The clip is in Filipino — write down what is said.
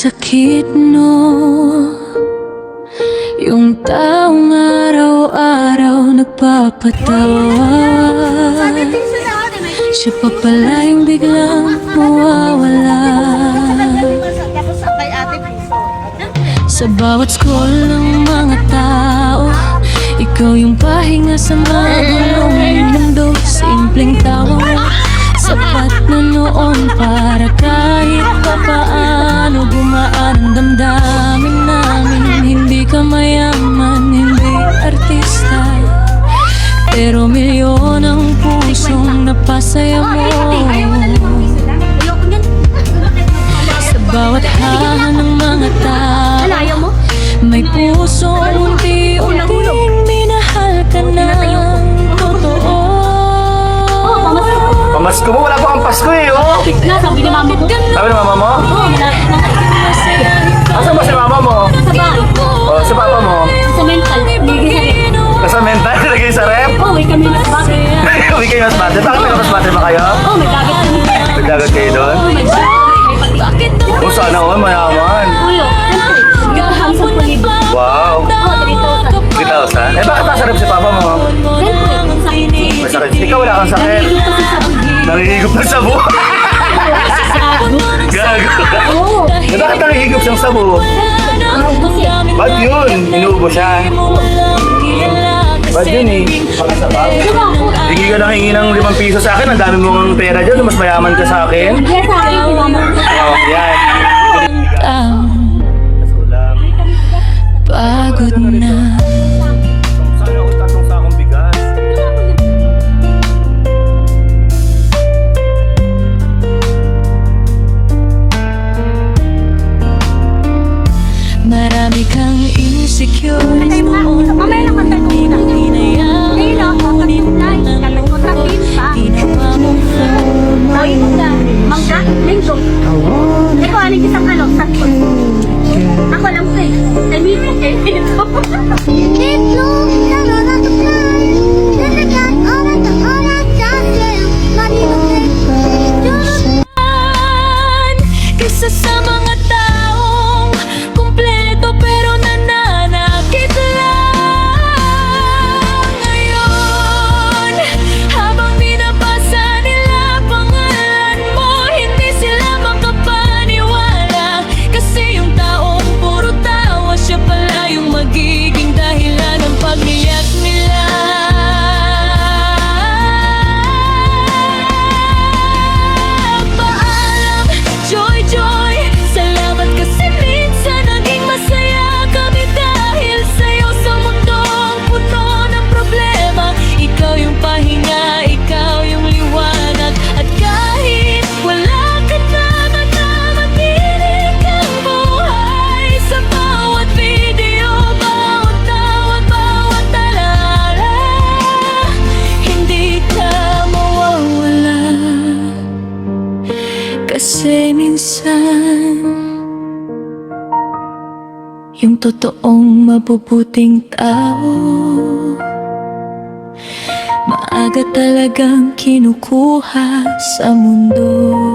sakit no, yung taong araw-araw nagpapatawa, siya pa pala yung biglang mawawala. Sa bawat scroll ng mga tao, ikaw yung pahinga sa magulong mundo. Simpleng tawa mo, sapat na noon para kahit papaano gumaan ang damdamin namin. Hindi ka mayaman, hindi artista, pero milyon ang pusong napasaya mo. Sa bawat hahan ng mga tao, may pusong unti-unting minahal ka ng totoo. Pamasko mo, wala pa kang Pasko eh, oh! Sabi ni mama ko. Sabi ng mama mo? Oo, Asan ba si mama mo? sa bahay. O, si papa mo? Sa mental. Hindi sa rin. Nasa mental, nilagay sa rep? Oo, may kami mas bakit. Uwi kayo mas bate. Bakit may mas bate ba kayo? Oo, may dagat kami. Nagdagat kayo doon? Oo, may bakit. Kung sana all, mayaman. Ulo, siyempre. Gahang sa pulido. Wow! Oo, 3,000. 3,000? Eh, bakit nasa rep si papa mo? Siyempre, kung sakit. May sakit. Ikaw wala kang sakit. Nandito kasi sa bugi. Nangihigop ng sabo. Gago. Oo. Eh, bakit nangihigop siyang sabo? Kasi, Ba't yun? Inuubo siya. Ba't yun eh? Pakasabaw. diba ako? Hingi ka lang hingi ng 5 piso sa akin. Ang dami mong pera dyan. Mas mayaman ka sa akin. Kaya sa akin, si mama ko. Oh, yan. Pagod na. Sana ako tatong sakong bigas. Marami kang insecure noon. Mamaya naman tayo Di mo muna. hinayaan, Ayun na, ngunit kontrakin pa. ginawa mong Tawin mo ka. Mangga, linggo. Ikaw, aning isang sakto. Ako lang po eh. Sabi mo eh. kaysa sa mga taong kumpleto pero nananakit lang. Ngayon, habang binabasa nila pangalan mo, hindi sila makapaniwala. Kasi yung taong puro tawa, siya pala yung magiging dahilan ng pag-iyak nila. Paalam, Joy Joy, salamat kasi minsan naging masaya kami dahil sa'yo sa mundong puno ng problema. Ikaw yung pahinga, ikaw yung liwanag, at kahit wala ka naman na matinig ang buhay. Sa bawat video, bawat tawag, bawat alala, hindi ka mawawala. Kasi minsan, yung totoong mabubuting tao, maaga talagang kinukuha sa mundo.